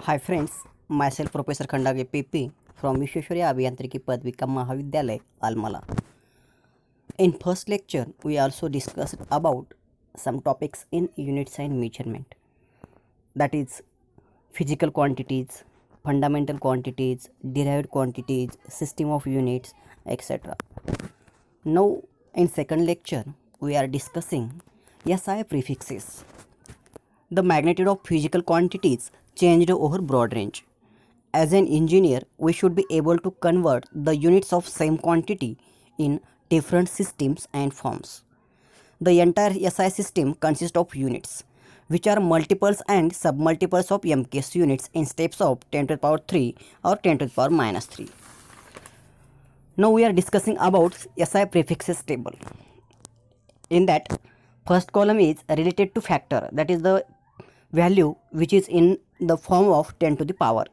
Hi friends, myself Professor Khandagale PP from Vishweshwarya Abhiyantriki Padvika Mahavidyalay, Almala. In first lecture, we also discussed about some topics in units and measurement. That is physical quantities, fundamental quantities, derived quantities, system of units, etc. Now, in second lecture, we are discussing SI prefixes. The magnitude of physical quantities changed over broad range. As an engineer, we should be able to convert the units of same quantity in different systems and forms. The entire SI system consists of units, which are multiples and submultiples of MKS units in steps of 10 to the power 3 or 10 to the power minus 3. Now we are discussing about SI prefixes table. In that, first column is related to factor, that is the value which is in the form of 10 to the power.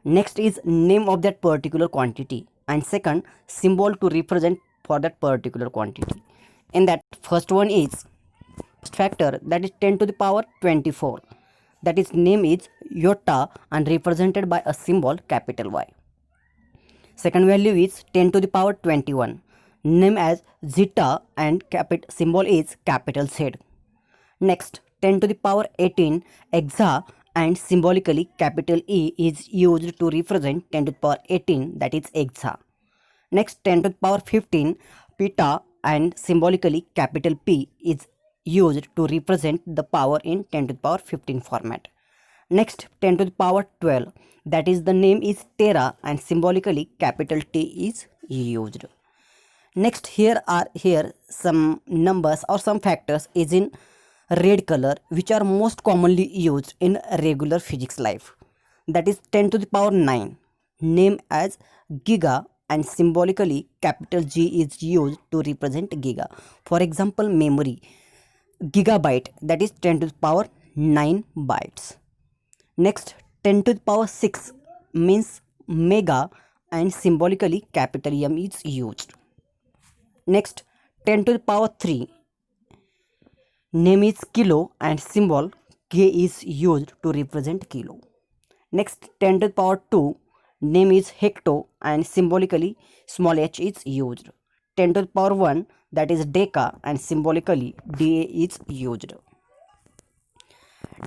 Next is name of that particular quantity, and second, symbol to represent for that particular quantity. In that, first one is factor, that is 10 to the power 24, that is name is iota and represented by a symbol capital Y. Second value is 10 to the power 21, name as zeta and symbol is capital Z. Next, 10 to the power 18 exa and symbolically capital E is used to represent 10 to the power 18, that is exa. Next, 10 to the power 15 peta and symbolically capital P is used to represent the power in 10 to the power 15 format. Next, 10 to the power 12, that is the name is tera and symbolically capital T is used. Next, here are some numbers or some factors is in red color which are most commonly used in regular physics life. That is 10 to the power 9, name as giga and symbolically capital G is used to represent giga. For example, memory gigabyte, that is 10 to the power 9 bytes. Next, 10 to the power 6 means mega and symbolically capital M is used. Next, 10 to the power 3, name is kilo and symbol K is used to represent kilo. Next, 10 to the power 2, name is hecto and symbolically small h is used. 10 to the power 1, that is deca and symbolically dA is used.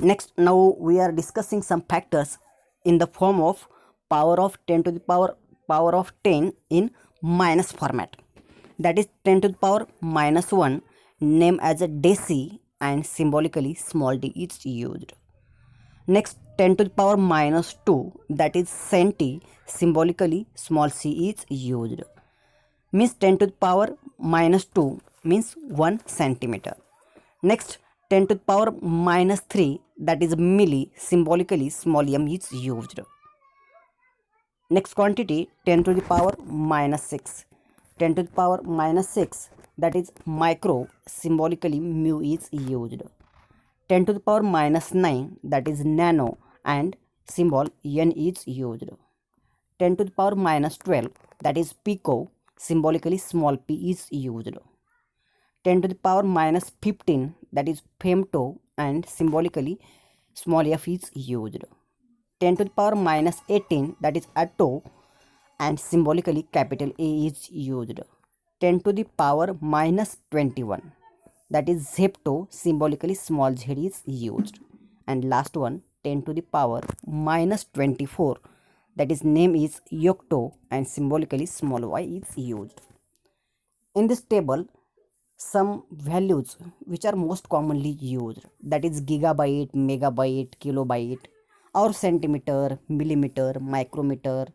Next, now we are discussing some factors in the form of power of 10 to the power of 10 in minus format. That is 10 to the power minus 1, name as a deci and symbolically small d is used. Next, 10 to the power minus 2, that is centi, symbolically small c is used. Means 10 to the power minus 2 means 1 centimeter. Next, 10 to the power minus 3, that is milli, symbolically small m is used. Next quantity, 10 to the power minus 6. 10 to the power minus 6, that is micro, symbolically mu is used. 10 to the power minus 9, that is nano and symbol n is used. 10 to the power minus 12, that is pico, symbolically small p is used. 10 to the power minus 15, that is femto and symbolically small f is used. 10 to the power minus 18, that is atto and symbolically capital A is used. 10 to the power minus 21, that is zepto, symbolically small z is used. And last one, 10 to the power minus 24, that is name is yocto and symbolically small y is used. In this table, some values which are most commonly used, that is gigabyte, megabyte, kilobyte or centimeter, millimeter, micrometer,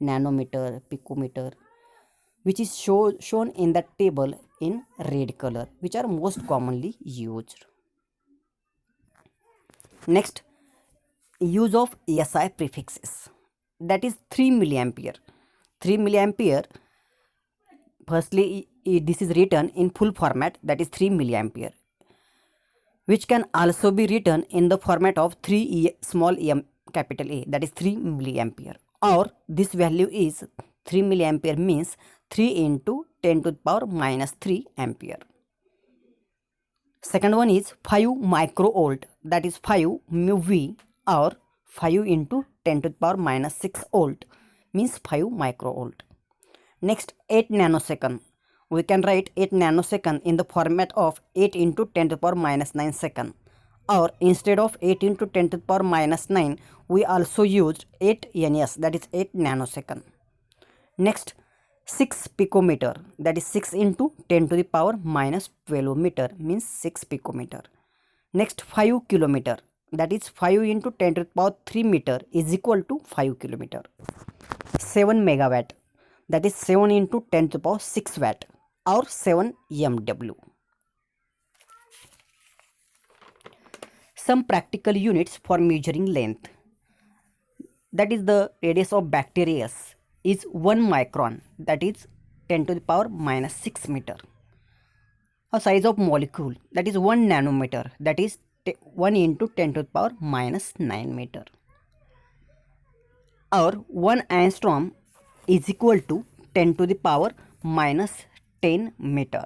nanometer, picometer, which is shown in the table in red color, which are most commonly used. Next, use of SI prefixes, that is 3 milliampere. 3 milliampere, firstly this is written in full format, that is 3 milliampere, which can also be written in the format of 3 small m capital A, that is 3 milliampere, or this value is 3 milliampere means 3 into 10 to the power minus 3 ampere. Second one is 5 microvolt, that is 5 mu V or 5 into 10 to the power minus 6 volt means 5 microvolt. Next, 8 nanosecond. We can write 8 nanosecond in the format of 8 into 10 to the power minus 9 second. Or instead of 8 into 10 to the power minus 9, we also used 8 ns, that is 8 nanosecond. Next, 6 picometer, that is 6 into 10 to the power minus 12 meter means 6 picometer. Next, 5 kilometer, that is 5 into 10 to the power 3 meter is equal to 5 kilometer. 7 megawatt, that is 7 into 10 to the power 6 watt or 7 MW. Some practical units for measuring length, that is the radius of bacteria is 1 micron, that is 10 to the power minus 6 meter. A size of molecule, that is 1 nanometer, that is 1 into 10 to the power minus 9 meter. Or 1 angstrom is equal to 10 to the power minus 10 meter.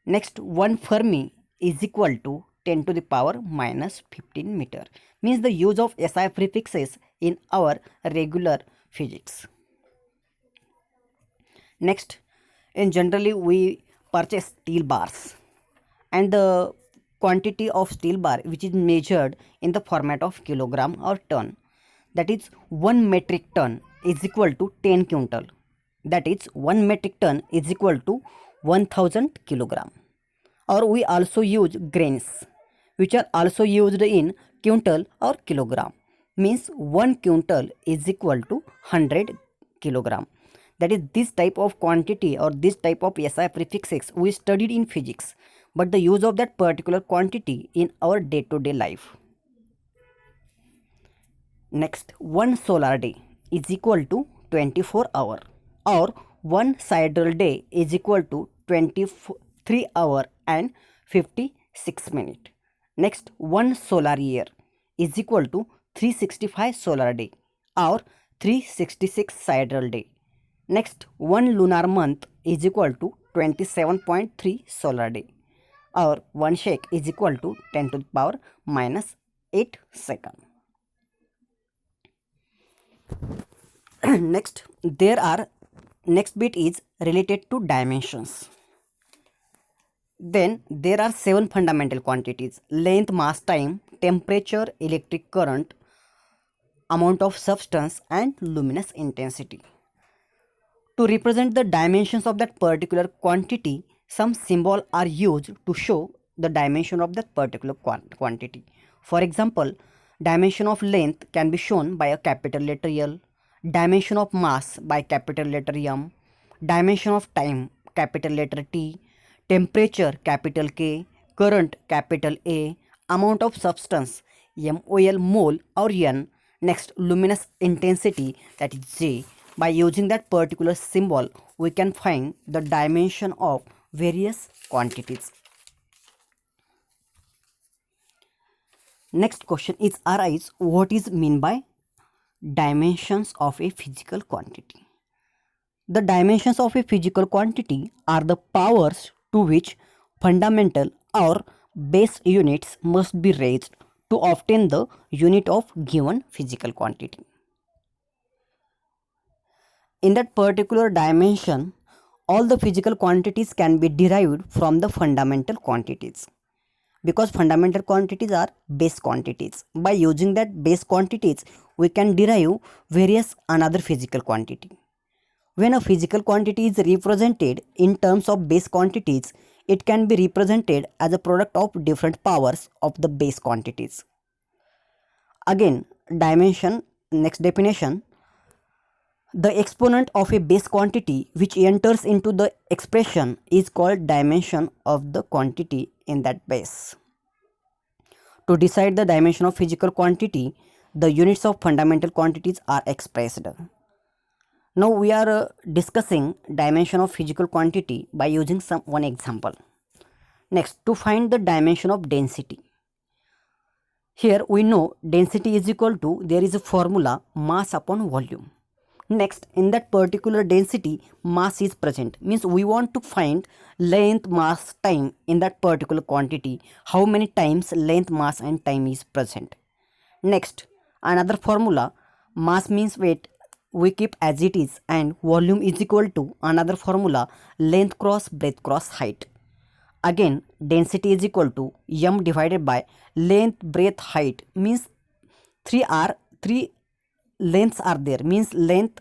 Next, 1 Fermi is equal to 10 to the power minus 15 meter, means the use of SI prefixes in our regular physics. Next, in generally we purchase steel bars, and the quantity of steel bar which is measured in the format of kilogram or ton, that is 1 metric ton is equal to 10 quintal, that is 1 metric ton is equal to 1000 kilogram. Or we also use grains which are also used in quintal or kilogram, means 1 quintal is equal to 100 kilogram. That is this type of quantity or this type of SI prefixes we studied in physics, but the use of that particular quantity in our day-to-day life. Next, 1 solar day is equal to 24 hour, or 1 sidereal day is equal to 23 hour and 56 minutes. Next, 1 solar year is equal to 365 solar day or 366 sidereal day. Next, 1 lunar month is equal to 27.3 solar day, or 1 shake is equal to 10 to the power minus 8 second. Next bit is related to dimensions. Then there are 7 fundamental quantities: length, mass, time, temperature, electric current, amount of substance and luminous intensity. To represent the dimensions of that particular quantity, some symbol are used to show the dimension of that particular quantity. For example, dimension of length can be shown by a capital letter L, dimension of mass by capital letter M, dimension of time capital letter T, temperature capital K, current capital A, amount of substance MOL mole or N. Next, luminous intensity, that is J. By using that particular symbol, we can find the dimension of various quantities. Next question is arise, what is mean by dimensions of a physical quantity? The dimensions of a physical quantity are the powers to which fundamental or base units must be raised to obtain the unit of given physical quantity. In that particular dimension, all the physical quantities can be derived from the fundamental quantities, because fundamental quantities are base quantities. By using that base quantities, we can derive various another physical quantity. When a physical quantity is represented in terms of base quantities, it can be represented as a product of different powers of the base quantities. Again, dimension, next definition, the exponent of a base quantity which enters into the expression is called dimension of the quantity in that base. To decide the dimension of physical quantity, the units of fundamental quantities are expressed. Now we are discussing dimension of physical quantity by using one example. Next, to find the dimension of density. Here we know density is equal to, there is a formula, mass upon volume. Next, in that particular density, mass is present, means we want to find length, mass, time in that particular quantity, how many times length, mass and time is present. Next, another formula, Mass means weight, we keep as it is, and volume is equal to another formula, length cross breadth cross height. Again, density is equal to m divided by length breadth height, means three lengths are there, means length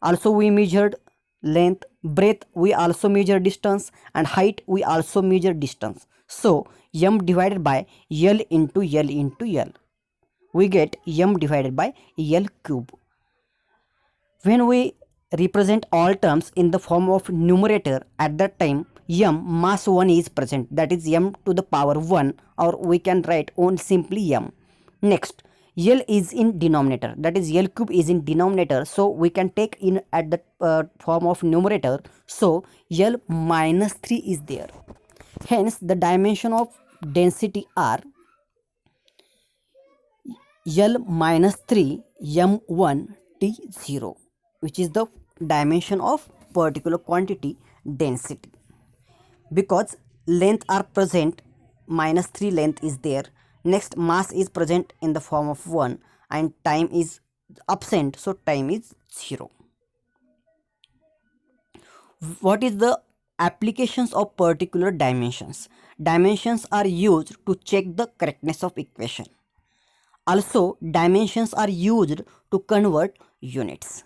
also we measured length, breadth we also measure distance, and height we also measure distance. So m divided by l into l into l, we get m divided by l cube. When we represent all terms in the form of numerator, at that time m mass 1 is present, that is m to the power 1, or we can write only simply m. Next, l is in denominator, that is l cube is in denominator, so we can take in at the form of numerator, so l minus 3 is there. Hence the dimension of density are L minus 3 M1 T0, which is the dimension of particular quantity density. Because length are present, minus 3 length is there. Next, mass is present in the form of 1 and time is absent, so time is 0. What is the applications of particular dimensions? Dimensions are used to check the correctness of equation. Also, dimensions are used to convert units.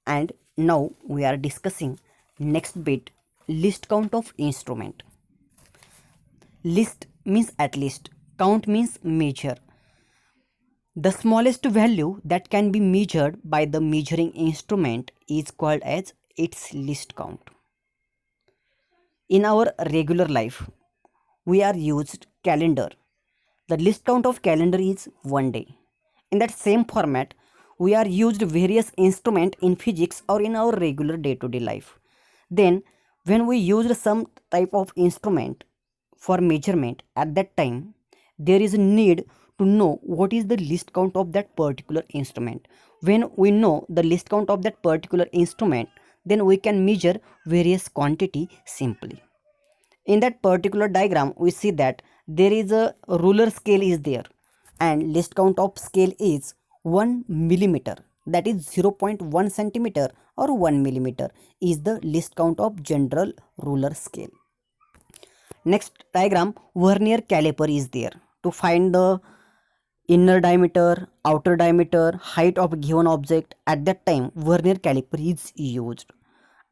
And now we are discussing next bit, list count of instrument. List means at least, count means measure. The smallest value that can be measured by the measuring instrument is called as its list count. In our regular life, we are used calendar. The list count of calendar is 1 day. In that same format, we are used various instruments in physics or in our regular day-to-day life. Then, when we used some type of instrument for measurement, at that time, there is a need to know what is the list count of that particular instrument. When we know the list count of that particular instrument, then we can measure various quantity simply. In that particular diagram, we see that there is a ruler scale is there, and list count of scale is 1 millimeter, that is 0.1 centimeter or 1 millimeter is the list count of general ruler scale. Next diagram, vernier caliper is there. To find the inner diameter, outer diameter, height of a given object, at that time vernier caliper is used,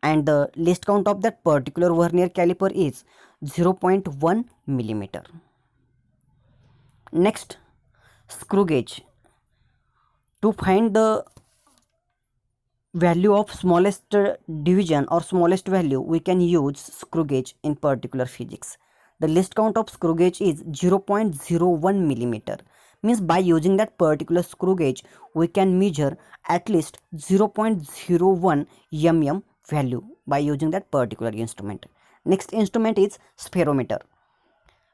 and the list count of that particular vernier caliper is 0.1 millimeter. Next, screw gauge. To find the value of smallest division or smallest value, we can use screw gauge in particular physics. The list count of screw gauge is 0.01 millimeter. Means by using that particular screw gauge, we can measure at least 0.01 mm value by using that particular instrument. Next instrument is spherometer.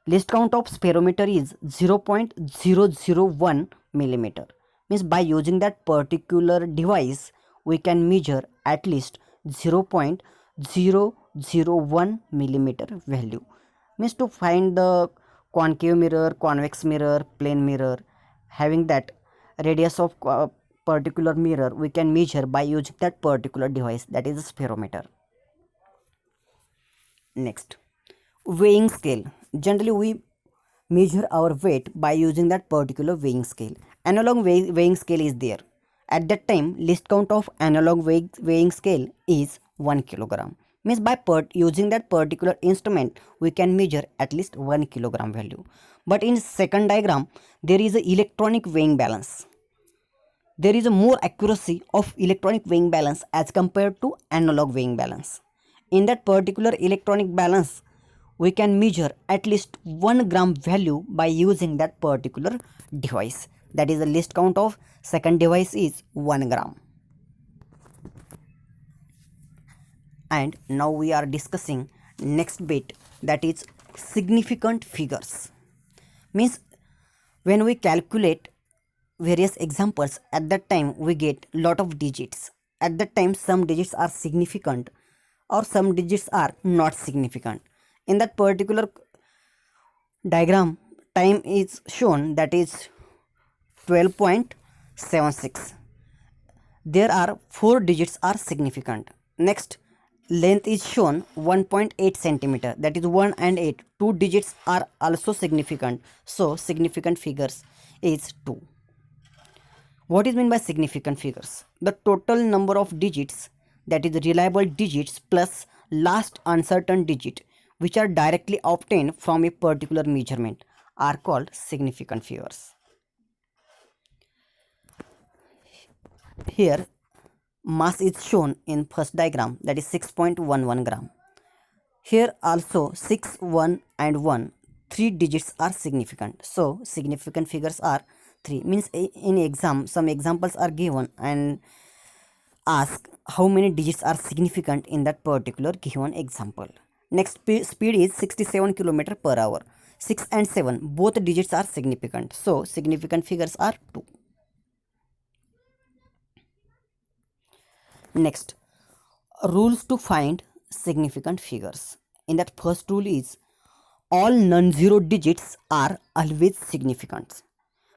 List count of spherometer is 0.001 millimeter. Means by using that particular device, we can measure at least 0.001 millimeter value. Means to find the concave mirror, convex mirror, plane mirror, having that radius of particular mirror, we can measure by using that particular device, that is a spherometer. Next, weighing scale. Generally we measure our weight by using that particular weighing scale. Analog weighing scale is there. At that time, list count of analog weighing scale is 1 kilogram. Means by using that particular instrument, we can measure at least 1 kilogram value. But in second diagram, there is a electronic weighing balance. There is a more accuracy of electronic weighing balance as compared to analog weighing balance. In that particular electronic balance, we can measure at least 1 gram value by using that particular device. That is the list count of second device is 1 gram. And now we are discussing next bit, that is significant figures. Means when we calculate various examples, at that time we get lot of digits. At that time some digits are significant or some digits are not significant. In that particular diagram, time is shown, that is 12.76. There are 4 digits are significant. Next, length is shown 1.8 centimeter, that is 1 and 8. 2 digits are also significant, so significant figures is 2. What is meant by significant figures? The total number of digits, that is reliable digits plus last uncertain digit, which are directly obtained from a particular measurement, are called significant figures. Here mass is shown in first diagram, that is 6.11 gram. Here also 6, 1 and 1, 3 digits are significant. So significant figures are 3. Means in exam some examples are given and ask how many digits are significant in that particular given example. Next, speed is 67 km per hour. 6 and 7 both digits are significant. So significant figures are 2. Next, rules to find significant figures. In that first rule is all non-zero digits are always significant.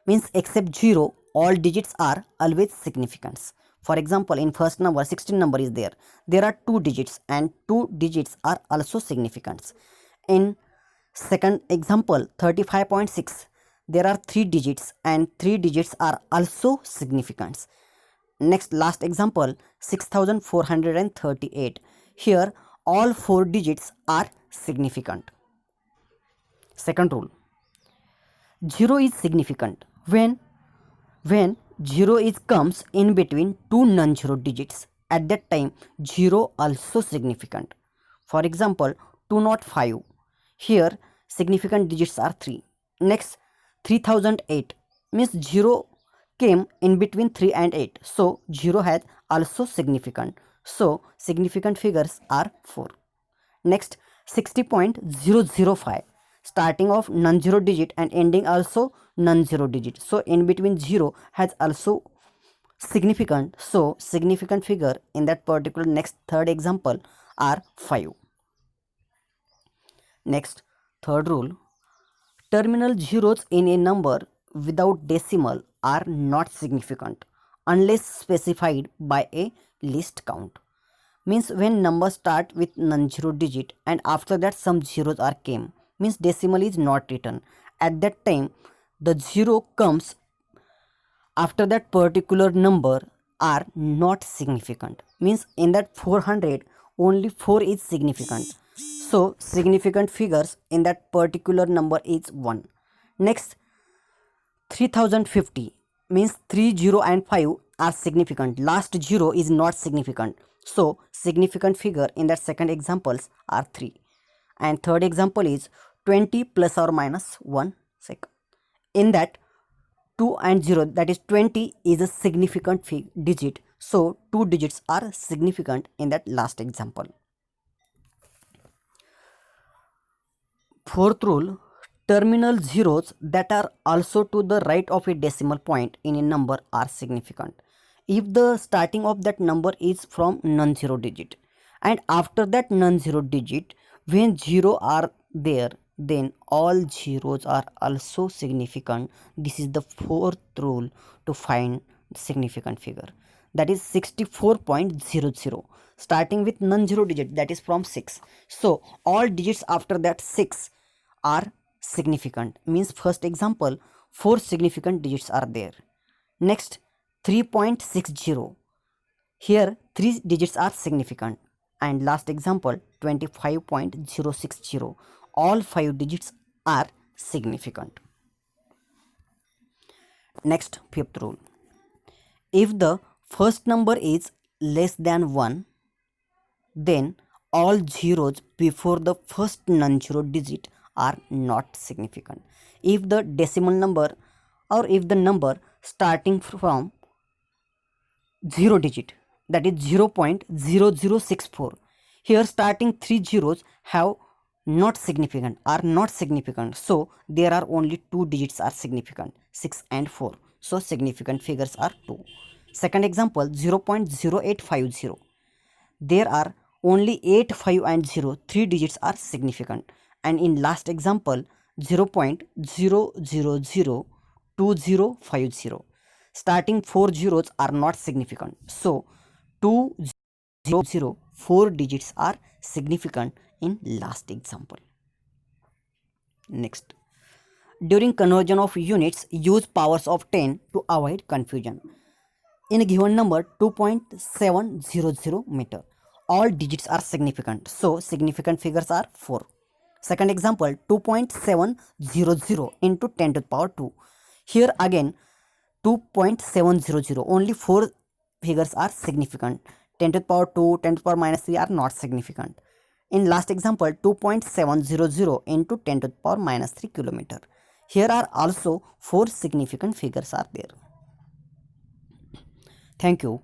Means except 0 all digits are always significant. For example, in first number 16 number is there. There are 2 digits and 2 digits are also significant. In second example 35.6 there are 3 digits and 3 digits are also significant. Next, last example 6438. Here all 4 digits are significant. Second rule, 0 is significant when 0 is comes in between two non-zero digits. At that time 0 also significant. For example 205. Here significant digits are 3. Next, 3008 means 0 came in between 3 and 8. So 0 has also significant. So significant figures are 4. Next, 60.005 starting of non-zero digit and ending also non-zero digit. So in between 0 has also significant. So significant figure in that particular next third example are 5. Next, third rule, terminal zeros in a number without decimal are not significant unless specified by a least count. Means when numbers start with non-zero digit and after that some zeros are came, means decimal is not written. At that time the 0 comes after that particular number are not significant. Means in that 400 only 4 is significant. So significant figures in that particular number is 1. Next, 3050 means 3, 0 and 5 are significant. Last 0 is not significant. So significant figure in that second examples are 3. And third example is 20 plus or minus 1 second. In that 2 and 0, that is 20 is a significant digit. So 2 digits are significant in that last example. Fourth rule, terminal zeros that are also to the right of a decimal point in a number are significant if the starting of that number is from non-zero digit and after that non-zero digit when 0 are there then all zeros are also significant. This is the fourth rule to find significant figure, that is 64.00 starting with non-zero digit, that is from 6. So all digits after that 6 are significant. Means first example 4 significant digits are there. Next, 3.60, here 3 digits are significant. And last example 25.060, all 5 digits are significant. Next, fifth rule, if the first number is less than 1 then all zeros before the first non-zero digit are not significant. If the decimal number or if the number starting from 0 digit, that is 0.0064, here starting 3 zeros have not significant, are not significant. So there are only 2 digits are significant, 6 and 4. So significant figures are 2. Second example 0.0850, there are only 8, 5 and 0, 3 digits are significant. And in last example 0.0002, 2050. Starting 4 zeros are not significant. So 200, 4 digits are significant in last example. Next, during conversion of units, use powers of 10 to avoid confusion. In a given number 2.700 meter, all digits are significant. So significant figures are 4. Second example, 2.700 into 10 to the power 2. Here again 2.700, only 4 figures are significant. 10 to the power 2, 10 to the power minus 3 are not significant. In last example, 2.700 into 10 to the power minus 3 kilometer. Here are also 4 significant figures are there. Thank you.